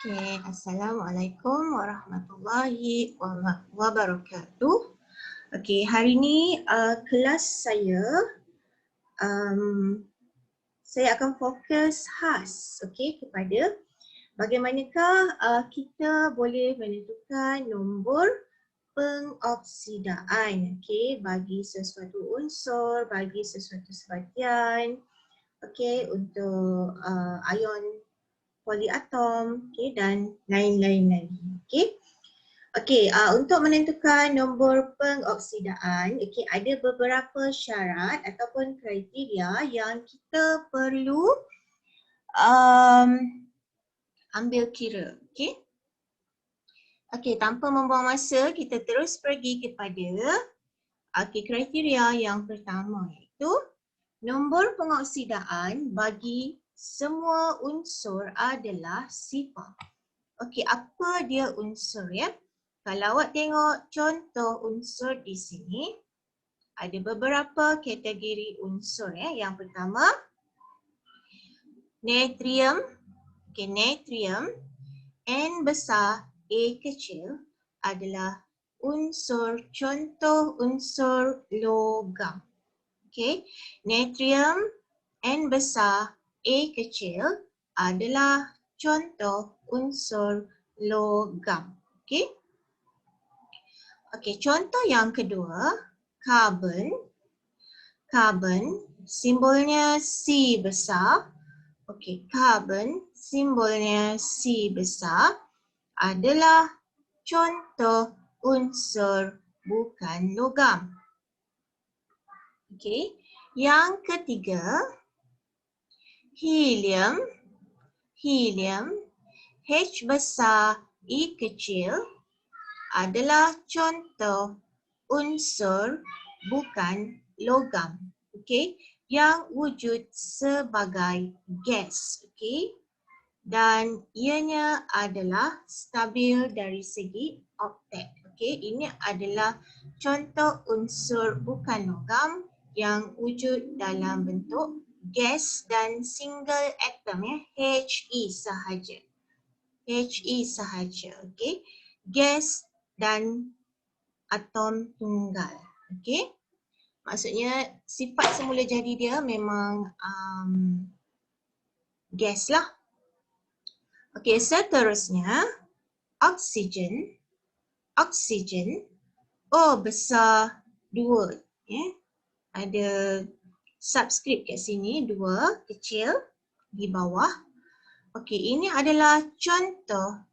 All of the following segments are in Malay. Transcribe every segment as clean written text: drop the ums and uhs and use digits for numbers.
Okay, Assalamualaikum warahmatullahi wabarakatuh. Okay, hari ni kelas saya akan fokus khas kepada bagaimanakah kita boleh menentukan nombor pengoksidaan bagi sesuatu unsur, bagi sesuatu sebatian untuk ion poliatom dan lain-lain lagi. Untuk menentukan nombor pengoksidaan, ada beberapa syarat ataupun kriteria yang kita perlu ambil kira. Tanpa membuang masa, kita terus pergi kepada kriteria yang pertama, iaitu nombor pengoksidaan bagi semua unsur adalah sifar. Apa dia unsur ya? Kalau awak tengok contoh unsur di sini, ada beberapa kategori unsur ya. Yang pertama, natrium. Natrium, N besar, A kecil adalah contoh unsur logam. Natrium, N besar, A kecil adalah contoh unsur logam. Contoh yang kedua, karbon. Karbon, simbolnya C besar. Karbon, simbolnya C besar adalah contoh unsur bukan logam. Yang ketiga, helium. Helium, H besar, E kecil adalah contoh unsur bukan logam. Yang wujud sebagai gas. Dan ianya adalah stabil dari segi oktet. Ini adalah contoh unsur bukan logam yang wujud dalam bentuk gas dan single atom ya, He sahaja. He sahaja, gas dan atom tunggal. Maksudnya sifat semula jadi dia memang gas lah. Seterusnya oksigen. Oksigen, O besar 2 ya. Ada subscript kat sini 2 kecil di bawah. Ini adalah contoh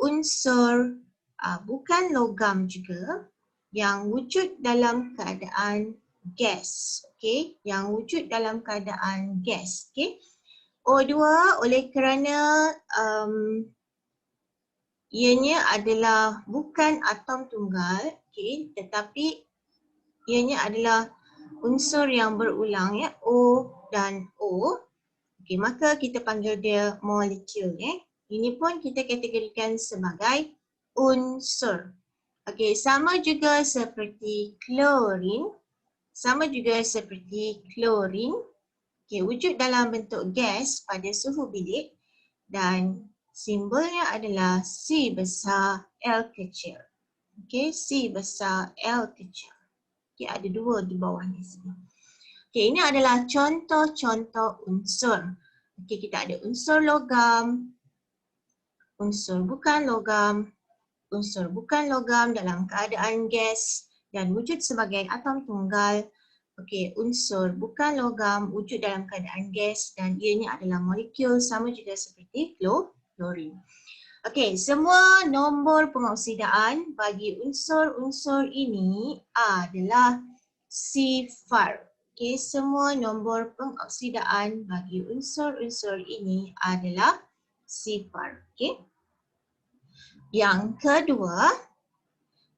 unsur bukan logam juga yang wujud dalam keadaan gas. Yang wujud dalam keadaan gas. O2 oleh kerana ianya adalah bukan atom tunggal, tetapi ianya adalah unsur yang berulang ya, O dan O. Maka kita panggil dia molekul ya. Ini pun kita kategorikan sebagai unsur. Sama juga seperti klorin. Sama juga seperti klorin. Wujud dalam bentuk gas pada suhu bilik dan simbolnya adalah C besar L kecil. C besar L kecil. Ada 2 di bawah ni sini. Ini adalah contoh-contoh unsur. Kita ada unsur logam, unsur bukan logam dalam keadaan gas dan wujud sebagai atom tunggal. Unsur bukan logam wujud dalam keadaan gas dan ianya adalah molekul sama juga seperti klorin. Semua nombor pengoksidaan bagi unsur-unsur ini adalah sifar. Semua nombor pengoksidaan bagi unsur-unsur ini adalah sifar. Yang kedua,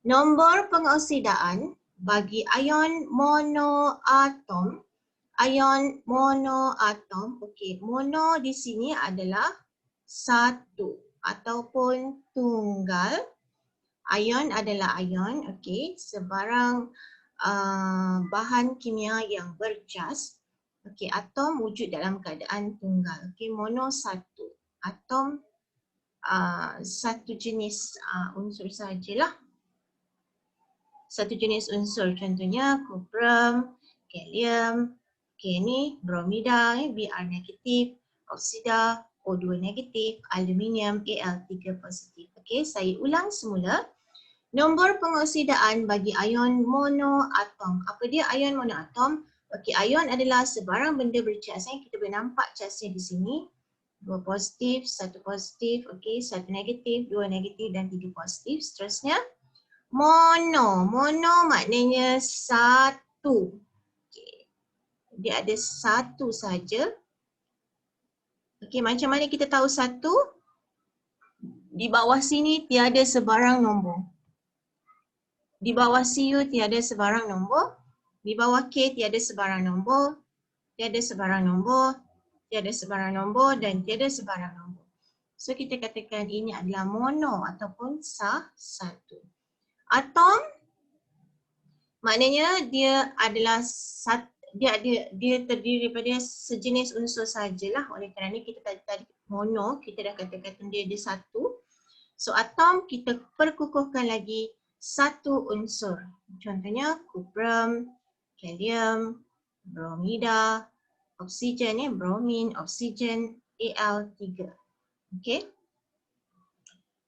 nombor pengoksidaan bagi ion monoatom. Ion monoatom, mono di sini adalah satu ataupun tunggal. Ion adalah ion, sebarang bahan kimia yang bercas. Atom wujud dalam keadaan tunggal. Mono satu, atom satu jenis unsur sajalah. Satu jenis unsur, contohnya kuprum, kalium, ni bromida, Br negatif, oksida, O2 negatif, aluminium, Al3 positif. Okey, saya ulang semula. Nombor pengoksidaan bagi ion monoatom. Apa dia ion monoatom? Okey, ion adalah sebarang benda bercas. Kita boleh nampak casnya di sini. 2 positif, 1 positif, okey, 1 negatif, 2 negatif dan 3 positif. Seterusnya, mono. Mono maknanya satu. Okay. Dia ada satu saja. Okey, macam mana kita tahu satu? Di bawah sini tiada sebarang nombor. Di bawah CU tiada sebarang nombor. Di bawah K tiada sebarang nombor. Tiada sebarang nombor. Tiada sebarang nombor dan tiada sebarang nombor. So kita katakan ini adalah mono ataupun satu. Atom maknanya dia adalah dia terdiri daripada sejenis unsur sajalah. Oleh kerana kita tadi mono, kita dah katakan dia ada satu. So atom kita perkukuhkan lagi satu unsur. Contohnya kuprum, kalium, bromida, oksigen, bromin, oksigen, Al3. Okey.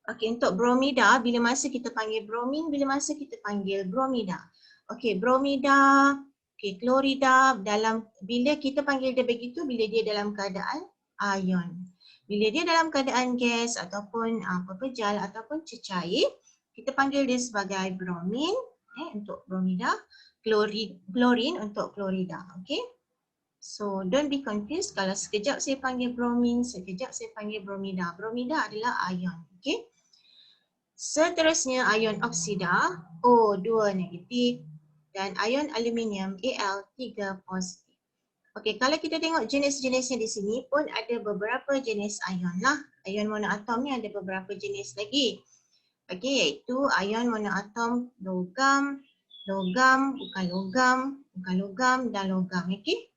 Okey, untuk bromida, bila masa kita panggil bromin, bila masa kita panggil bromida. Okey, bromida, okey, klorida, bila kita panggil dia begitu, bila dia dalam keadaan ion. Bila dia dalam keadaan gas ataupun pepejal ataupun cecair, kita panggil dia sebagai bromin untuk bromida, klorin untuk klorida. Okey. So don't be confused kalau sekejap saya panggil bromin, sekejap saya panggil bromida. Bromida adalah ion. Okey. Seterusnya ion oksida, O2 negatif dan ion aluminium, Al3 positif. Okey, kalau kita tengok jenis-jenisnya di sini pun ada beberapa jenis ion lah. Ion monoatom ni ada beberapa jenis lagi. Okey, iaitu ion monoatom logam, bukan logam dan logam. Okey.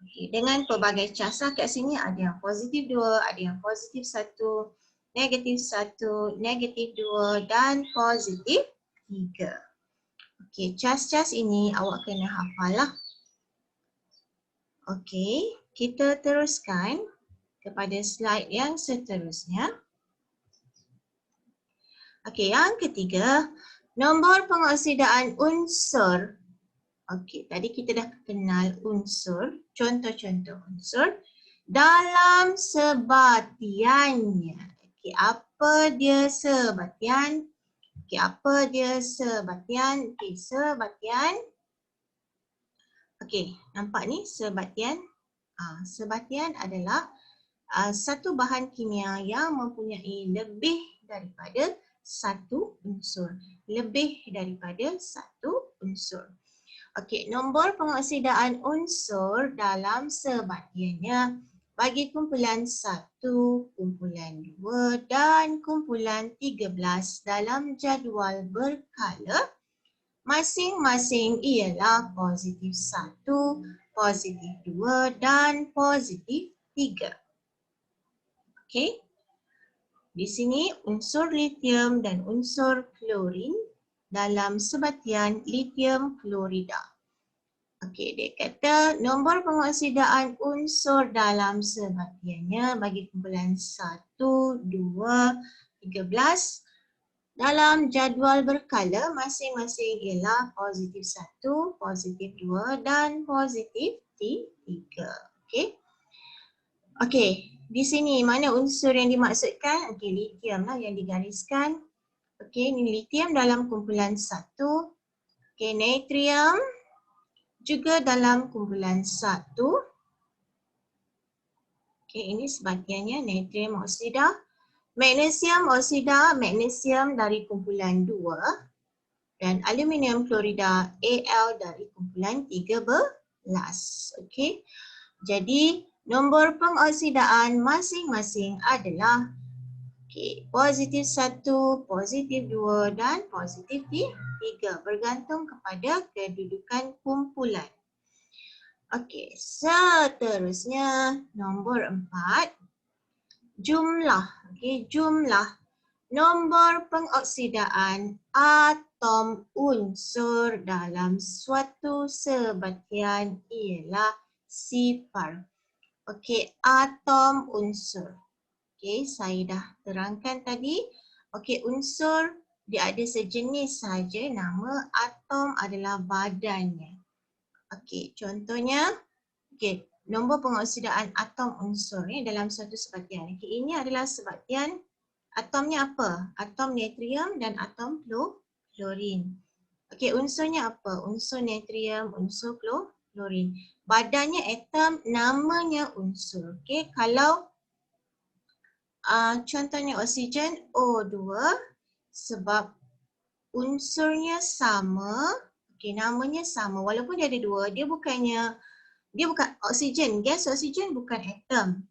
Okey, dengan pelbagai cas lah kat sini ada yang positif 2, ada yang positif 1, negatif 1, negatif 2 dan positif 3. Okey, cas-cas ini awak kena hafal lah. Okey, kita teruskan kepada slide yang seterusnya. Okey, yang ketiga, nombor pengoksidaan unsur. Okey, tadi kita dah kenal unsur, contoh-contoh unsur dalam sebatiannya. Okey, apa dia sebatian? Okey, apa dia sebatian? Okey, sebatian. Okey, nampak ni sebatian. Sebatian adalah satu bahan kimia yang mempunyai lebih daripada satu unsur. Lebih daripada satu unsur. Okey, nombor pengoksidaan unsur dalam sebatiannya bagi kumpulan 1, kumpulan 2 dan kumpulan 13 dalam jadual berkala masing-masing ialah positif 1, positif 2 dan positif 3. Okey. Di sini unsur litium dan unsur klorin dalam sebatian litium klorida. Okey, dia kata nombor pengoksidaan unsur dalam sebatiannya bagi kumpulan 1, 2, 13 dalam jadual berkala masing-masing ialah positif 1, positif 2 dan positif 3. Okey. Okey. Di sini mana unsur yang dimaksudkan? Okey, litium lah yang digariskan. Okey, ini litium dalam kumpulan 1. Okey, natrium juga dalam kumpulan 1. Okey, ini sebatiannya natrium oksida. Magnesium oksida, magnesium dari kumpulan 2. Dan aluminium klorida, Al dari kumpulan 13. Okey. Jadi nombor pengoksidaan masing-masing adalah positif 1, positif 2 dan positif 3 bergantung kepada kedudukan kumpulan. Okey, seterusnya nombor 4, jumlah. Okey, jumlah nombor pengoksidaan atom unsur dalam suatu sebatian ialah sifar. Okey, atom unsur. Okey, saya dah terangkan tadi. Okey, unsur dia ada sejenis saja, nama atom adalah badannya. Okey, contohnya, okey, nombor pengoksidaan atom unsur dalam suatu sebatian. Okey, ini adalah sebatian. Atomnya apa? Atom natrium dan atom klorin. Okey, unsurnya apa? Unsur natrium, unsur klorin. Badannya atom, namanya unsur. Okey, kalau contohnya oksigen O2, sebab unsurnya sama, okey, namanya sama. Walaupun dia ada dua, dia bukan oksigen, gas oksigen bukan atom.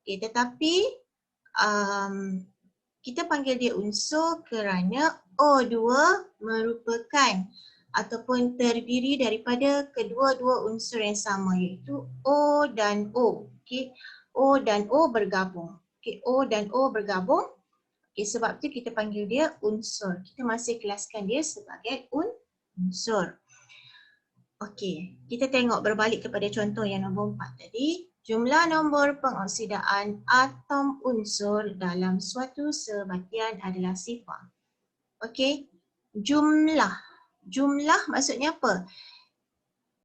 Okey, tetapi kita panggil dia unsur kerana O2 merupakan ataupun terdiri daripada kedua-dua unsur yang sama, iaitu O dan O. Okay. O dan O bergabung. Okay. O dan O bergabung. Okay. Sebab tu kita panggil dia unsur. Kita masih kelaskan dia sebagai unsur. Okey, kita tengok berbalik kepada contoh yang nombor 4 tadi. Jumlah nombor pengoksidaan atom unsur dalam suatu sebatian adalah sifar. Okey, jumlah. Jumlah maksudnya apa?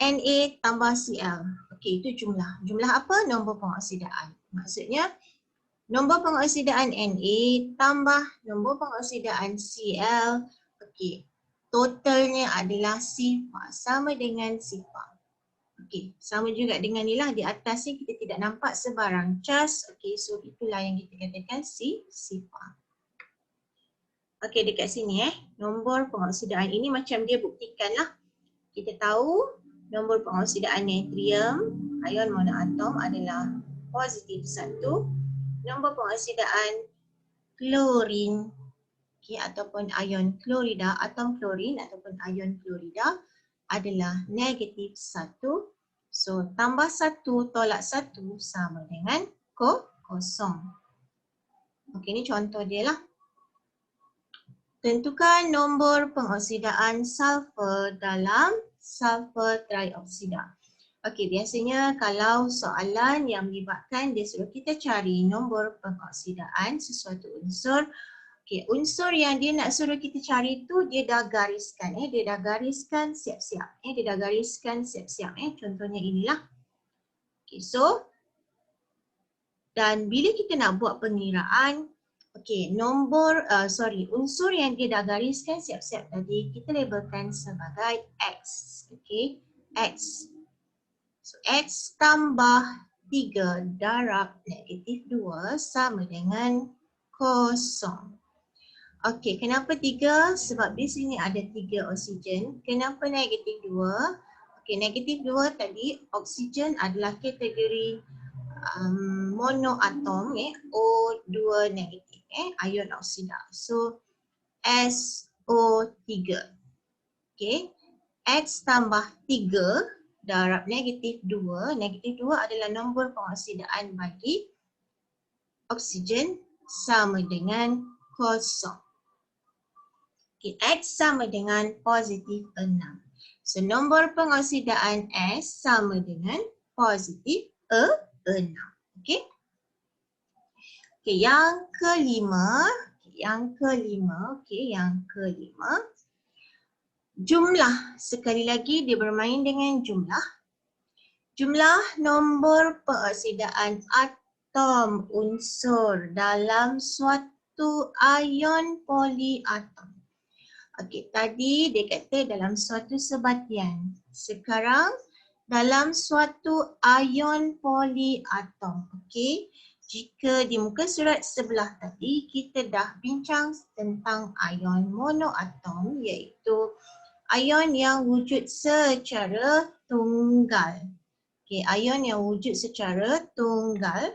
Na tambah Cl. Okey, itu jumlah. Jumlah apa? Nombor pengoksidaan. Maksudnya, nombor pengoksidaan Na tambah nombor pengoksidaan Cl. Okey, totalnya adalah sifar. Sama dengan sifar. Okey, sama juga dengan ni lah, di atas ni kita tidak nampak sebarang cas. Okey, so itulah yang kita katakan sifar. Okey, dekat sini nombor pengoksidaan ini macam dia buktikan lah. Kita tahu nombor pengoksidaan natrium, ion monoatom adalah positif 1. Nombor pengoksidaan klorin, okay, ataupun ion klorida, atom klorin ataupun ion klorida adalah negatif 1. So, tambah 1 tolak 1 sama dengan kosong. Okey, ini contoh dia lah. Tentukan nombor pengoksidaan sulfur dalam sulfur trioksida. Okey, biasanya kalau soalan yang melibatkan dia suruh kita cari nombor pengoksidaan sesuatu unsur. Okey, unsur yang dia nak suruh kita cari tu dia dah gariskan. Dia dah gariskan siap-siap. Dia dah gariskan siap-siap. Contohnya inilah. Okey, so dan bila kita nak buat pengiraan, okey, unsur yang dia dah gariskan siap-siap tadi kita labelkan sebagai X. Okey, X. So X tambah 3 darab negatif 2 sama dengan kosong. Okey, kenapa 3? Sebab di sini ada 3 oksigen. Kenapa negatif 2? Okey, negatif 2 tadi oksigen adalah kategori monoatom, O2 negatif, ion oksida. So SO3. Okey, X tambah 3 darab negatif 2. Negatif 2 adalah nombor pengoksidaan bagi oksigen sama dengan kosong. Okay, X sama dengan positif 6. So, nombor pengoksidaan S sama dengan positif 6. Okay. Okay, yang kelima. Jumlah. Sekali lagi dia bermain dengan jumlah. Jumlah nombor pengoksidaan atom unsur dalam suatu ion poliatom. Okey, tadi dia kata dalam suatu sebatian. Sekarang dalam suatu ion poliatom. Okey, jika di muka surat sebelah tadi kita dah bincang tentang ion monoatom, iaitu ion yang wujud secara tunggal. Okey, ion yang wujud secara tunggal.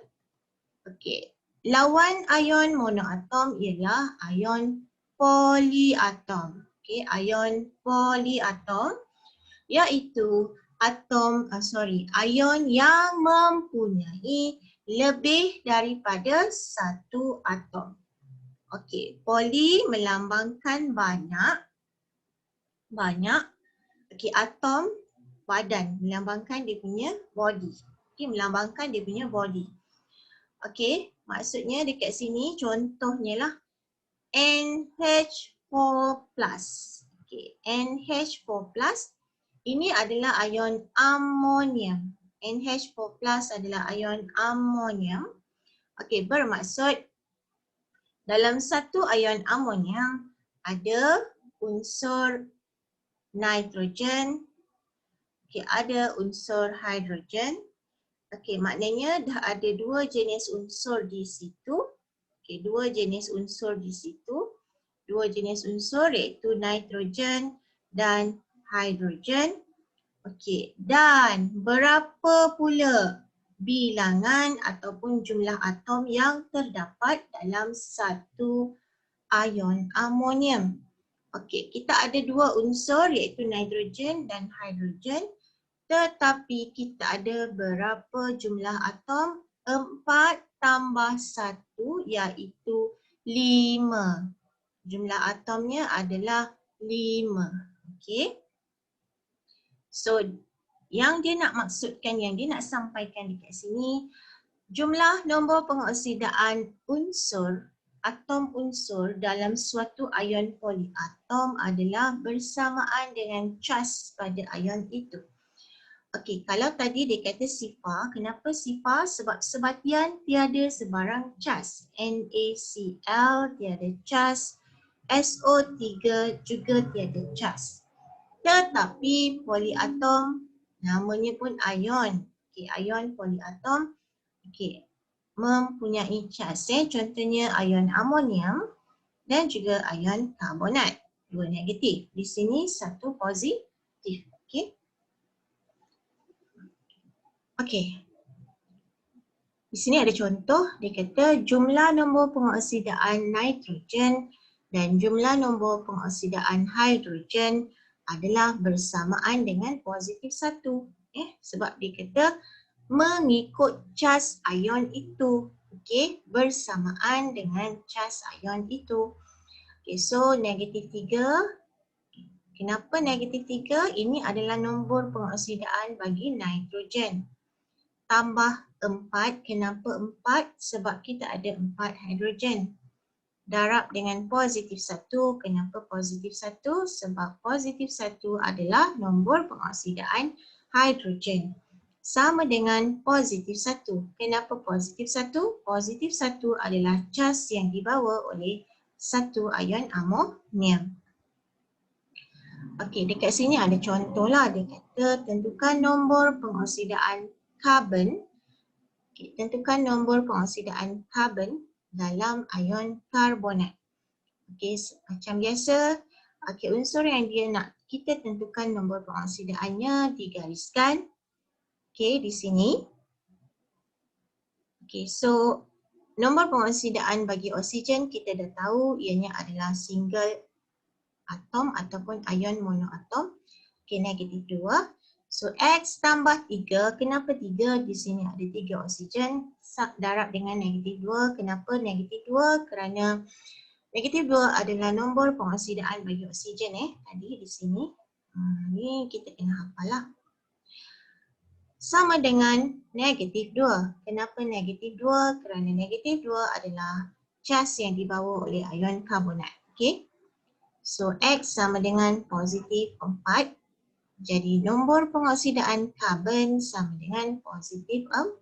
Okey, lawan ion monoatom ialah ion poliatom. Okey, ion poliatom iaitu ion yang mempunyai lebih daripada satu atom. Okey, poli melambangkan banyak. Okey, atom, badan, melambangkan dia punya body. Okey, melambangkan dia punya body. Okey, maksudnya dekat sini contohnya lah NH4+. Okey, NH4+. Ini adalah ion amonium. NH4+ adalah ion amonium. Okey, bermaksud dalam satu ion amonium ada unsur nitrogen, okey, ada unsur hidrogen. Okey, maknanya dah ada dua jenis unsur di situ. Okey, dua jenis unsur di situ. Dua jenis unsur iaitu nitrogen dan hidrogen. Okey, dan berapa pula bilangan ataupun jumlah atom yang terdapat dalam satu ion amonium? Okey, kita ada dua unsur iaitu nitrogen dan hidrogen, tetapi kita ada berapa jumlah atom? 4 tambah 1 iaitu 5. Jumlah atomnya adalah 5. Okey. So, yang dia nak maksudkan, yang dia nak sampaikan dekat sini, jumlah nombor pengoksidaan unsur, atom unsur dalam suatu ion poliatom adalah bersamaan dengan cas pada ion itu. Okey, kalau tadi dia kata sifar, kenapa sifar? Sebab sebatian tiada sebarang cas. NaCl tiada cas, SO3 juga tiada cas. Tetapi poliatom namanya pun ion. Okey, ion poliatom okey, mempunyai cas. Contohnya ion amonium dan juga ion karbonat. Dua negatif. Di sini satu positif. Okey. Okey. Di sini ada contoh, dia kata jumlah nombor pengoksidaan nitrogen dan jumlah nombor pengoksidaan hidrogen adalah bersamaan dengan positif 1. Sebab dia kata mengikut cas ion itu. Okey, bersamaan dengan cas ion itu. Okey, so negatif 3. Kenapa negatif 3? Ini adalah nombor pengoksidaan bagi nitrogen. Tambah 4. Kenapa 4? Sebab kita ada 4 hidrogen. Darab dengan positif 1. Kenapa positif 1? Sebab positif 1 adalah nombor pengoksidaan hidrogen. Sama dengan positif 1. Kenapa positif 1? Positif 1 adalah cas yang dibawa oleh satu ion amonium. Okey, dekat sini ada contoh lah. Dia kata tentukan nombor pengoksidaan karbon. Okay, tentukan nombor pengoksidaan karbon dalam ion karbonat. Okey, macam biasa, okey, unsur yang dia nak kita tentukan nombor pengoksidaannya digariskan. Okey, di sini. Okey, so nombor pengoksidaan bagi oksigen kita dah tahu ianya adalah single atom ataupun ion monoatom. Okey, negatif 2. So X tambah 3, kenapa 3? Di sini ada 3 oksigen, darab dengan negatif 2. Kenapa negatif 2? Kerana negatif 2 adalah nombor pengoksidaan bagi oksigen tadi di sini. Ni kita kena hafal lah. Sama dengan negatif 2. Kenapa negatif 2? Kerana negatif 2 adalah cas yang dibawa oleh ion karbonat. Okey. So X sama dengan positif 4. Jadi nombor pengoksidaan karbon sama dengan positif 4.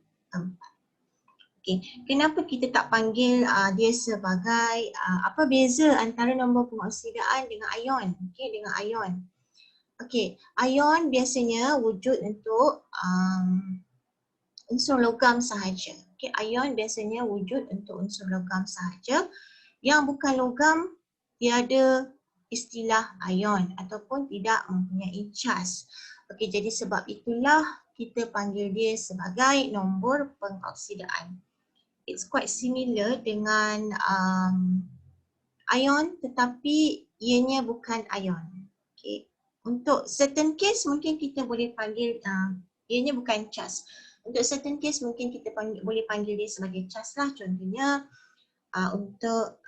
Okey, kenapa kita tak panggil dia sebagai apa beza antara nombor pengoksidaan dengan ion? Okey, dengan ion. Okey, ion biasanya wujud untuk unsur logam sahaja. Okey, ion biasanya wujud untuk unsur logam sahaja. Yang bukan logam tiada istilah ion ataupun tidak mempunyai cas. Okey, jadi sebab itulah kita panggil dia sebagai nombor pengoksidaan. It's quite similar dengan ion tetapi ianya bukan ion. Okay. Untuk certain case mungkin kita boleh panggil ianya bukan cas. Untuk certain case mungkin kita boleh panggil dia sebagai CHAS lah. Contohnya untuk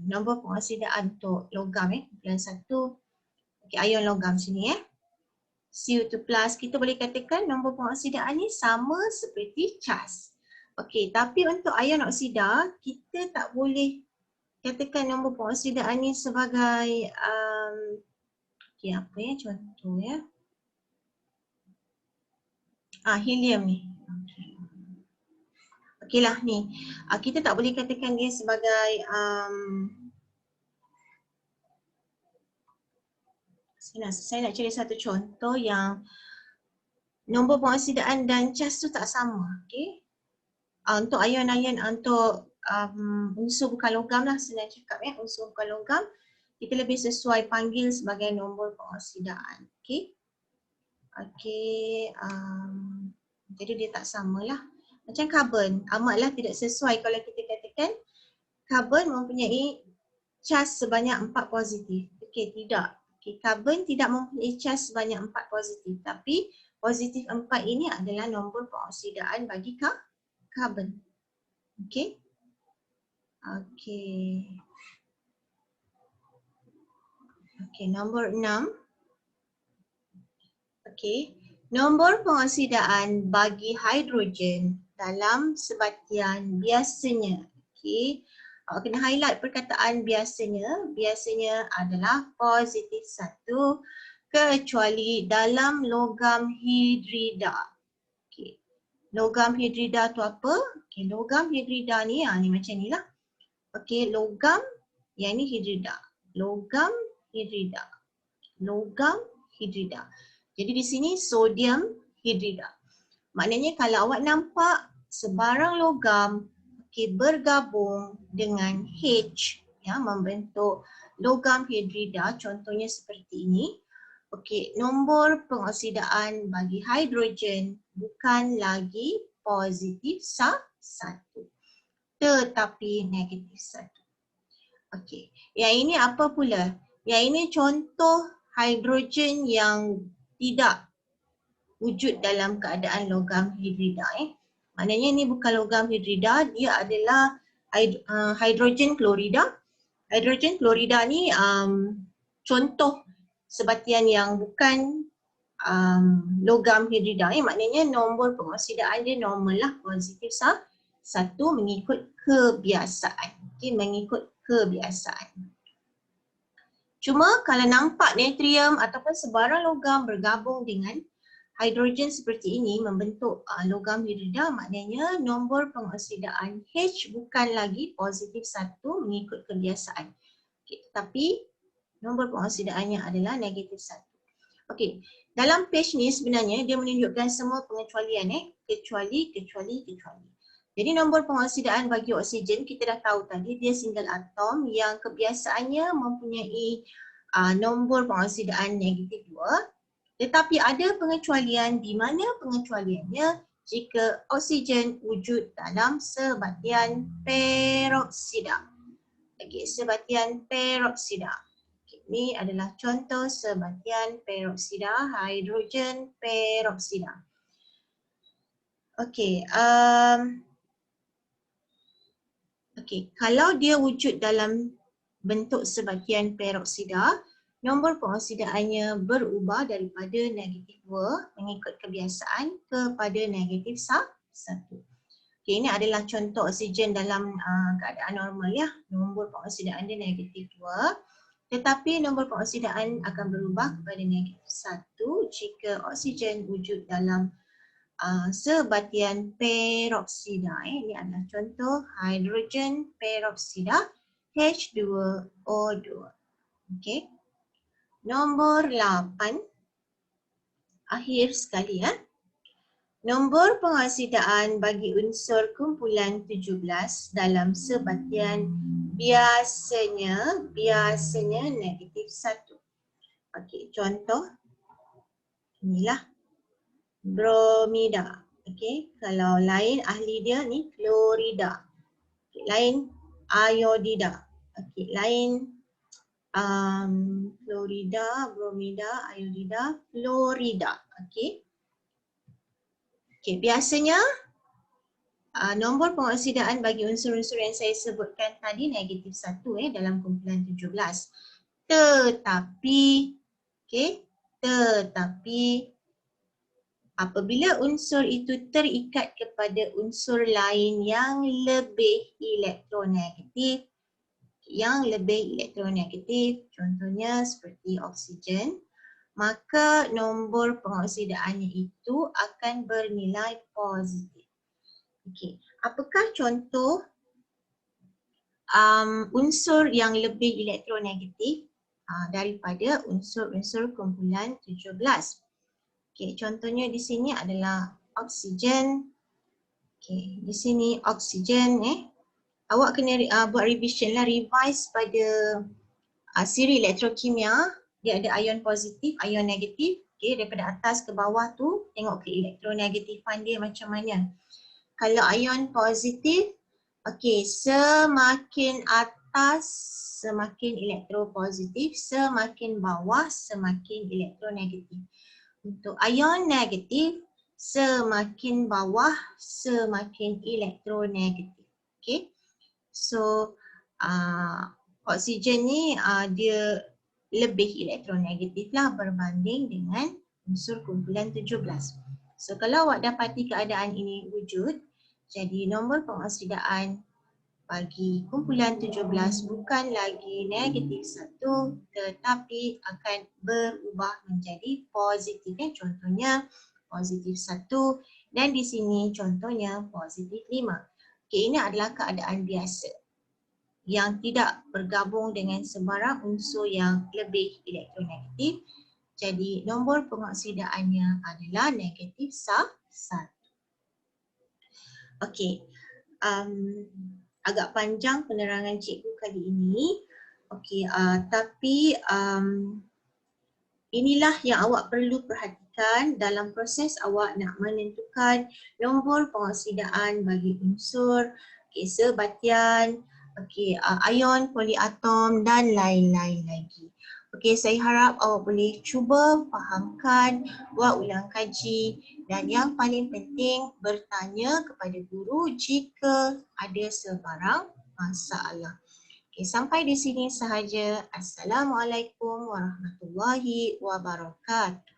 nombor pengoksidaan untuk logam kumpulan 1, okay, ion logam sini Cu2+, kita boleh katakan nombor pengoksidaan ni sama seperti CHAS. Okey, tapi untuk ion oksida kita tak boleh katakan nombor pengoksidaan ni sebagai okey, apa contoh helium ni. Okeylah ni. Kita tak boleh katakan dia sebagai saya nak cari satu contoh yang nombor pengoksidaan dan CHAS tu tak sama. Okey. Untuk ion-ion untuk unsur bukan logam lah, senang cakap unsur bukan logam, kita lebih sesuai panggil sebagai nombor pengoksidaan. Okey. Okey, jadi dia tak samalah. Macam karbon, amatlah tidak sesuai kalau kita katakan karbon mempunyai CHAS sebanyak 4 positif. Okey, tidak. Okey, karbon tidak mempunyai CHAS sebanyak 4 positif, tapi positif 4 ini adalah nombor pengoksidaan bagi karbon. Okey. Okey. Okey, nombor 6. Okey. Nombor pengoksidaan bagi hidrogen dalam sebatian biasanya. Okey. Awak kena highlight perkataan biasanya. Biasanya adalah positif 1 kecuali dalam logam hidrida. Okey. Logam hidrida tu apa? Okey, logam hidrida ni ni macam ni lah. Okey, logam yang ni hidrida. Logam hidrida. Logam hidrida. Jadi di sini sodium hidrida. Maknanya kalau awak nampak sebarang logam bergabung dengan H membentuk logam hidrida, contohnya seperti ini. Okey, nombor pengoksidaan bagi hidrogen bukan lagi positif 1 tetapi negatif 1. Okey, yang ini apa pula? Yang ini contoh hidrogen yang tidak wujud dalam keadaan logam hidrida. Maknanya ini bukan logam hidrida, dia adalah hidrogen klorida. Hidrogen klorida ni contoh sebatian yang bukan logam hidrida. Maknanya nombor pengoksidaan dia normal lah, positif 1 mengikut kebiasaan. Okay, mengikut kebiasaan. Cuma kalau nampak natrium ataupun sebarang logam bergabung dengan hidrogen seperti ini membentuk logam hidrida, maknanya nombor pengoksidaan H bukan lagi positif 1 mengikut kebiasaan. Okay, tetapi nombor pengoksidaannya adalah negatif 1. Okey, dalam page ni sebenarnya dia menunjukkan semua pengecualian kecuali. Jadi nombor pengoksidaan bagi oksigen kita dah tahu tadi, dia single atom yang kebiasaannya mempunyai nombor pengoksidaan negatif 2. Tetapi ada pengecualian di mana pengecualiannya jika oksigen wujud dalam sebatian peroksida. Okey, sebatian peroksida. Okay, ini adalah contoh sebatian peroksida, hidrogen peroksida. Okey, okey, kalau dia wujud dalam bentuk sebatian peroksida, nombor pengoksidaannya berubah daripada negatif 2 mengikut kebiasaan kepada negatif 1. Okay, ini adalah contoh oksigen dalam keadaan normal Nombor pengoksidaan dia negatif 2. Tetapi nombor pengoksidaan akan berubah kepada negatif 1 jika oksigen wujud dalam sebatian peroksida. Ini adalah contoh hidrogen peroksida H2O2. Okey. Nombor 8. Akhir sekali Nombor pengoksidaan bagi unsur kumpulan 17 dalam sebatian biasanya negatif 1. Okey, contoh inilah bromida. Okey, kalau lain ahli dia ni klorida. Okay, lain iodida. Okey, lain klorida, bromida, iodida, fluorida. Okey. Okey, biasanya nombor pengoksidaan bagi unsur-unsur yang saya sebutkan tadi negatif 1 dalam kumpulan 17. Tetapi, tetapi apabila unsur itu terikat kepada unsur lain yang lebih elektronegatif, contohnya seperti oksigen, maka nombor pengoksidaannya itu akan bernilai positif. Okey, apakah contoh unsur yang lebih elektronegatif daripada unsur-unsur kumpulan 17? Okey, contohnya di sini adalah oksigen. Okey, di sini oksigen awak kena buat revision lah, revise pada siri elektrokimia. Dia ada ion positif, ion negatif. Okey, daripada atas ke bawah tu tengok ke elektronegatifan dia macam mana. Kalau ion positif, okey, semakin atas semakin elektropositif, semakin bawah semakin elektronegatif. Untuk ion negatif, semakin bawah semakin elektronegatif. Okey. So oksigen ni dia lebih elektronegatif lah berbanding dengan unsur kumpulan 17. So kalau awak dapati keadaan ini wujud, jadi nombor pengoksidaan bagi kumpulan 17 bukan lagi negatif 1 tetapi akan berubah menjadi positif. Contohnya positif 1 dan di sini contohnya positif 5. Okay, ini adalah keadaan biasa yang tidak bergabung dengan sebarang unsur yang lebih elektronegatif. Jadi nombor pengoksidaannya adalah negatif 1. Okey, agak panjang penerangan cikgu kali ini. Okey, tapi inilah yang awak perlu perhatikan dalam proses awak nak menentukan nombor pengoksidaan bagi unsur, sebatian, ion, poliatom dan lain-lain lagi. Okey, saya harap awak boleh cuba fahamkan, buat ulang kaji dan yang paling penting bertanya kepada guru jika ada sebarang masalah. Okey, sampai di sini sahaja. Assalamualaikum warahmatullahi wabarakatuh.